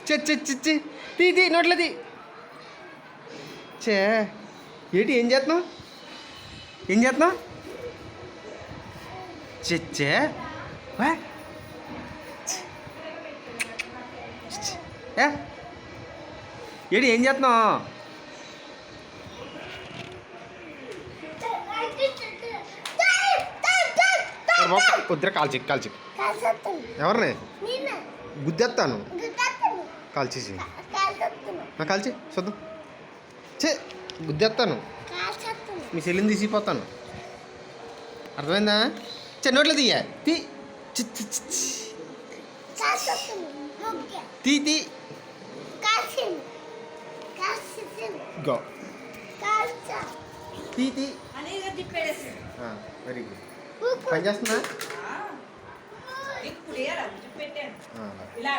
చిచ్చి తీ నోట్లది చే ఏంటి ఏం చేస్తున్నావు చిచ్చే ఏంటి ఏం చేస్తున్నావు వద్దురా కాల్చి ఎవరిని గుద్దేస్తాను కాల్చేసి కాల్చి చూద్దాం చే గుద్దేస్తాను మీ చెల్లిని తీసిపోతాను అర్థమైందా నోట్లో తీయ తీ తీ తీ గో తీ తీ వెరీ గుడ్ పని చేస్తున్నా ఇలా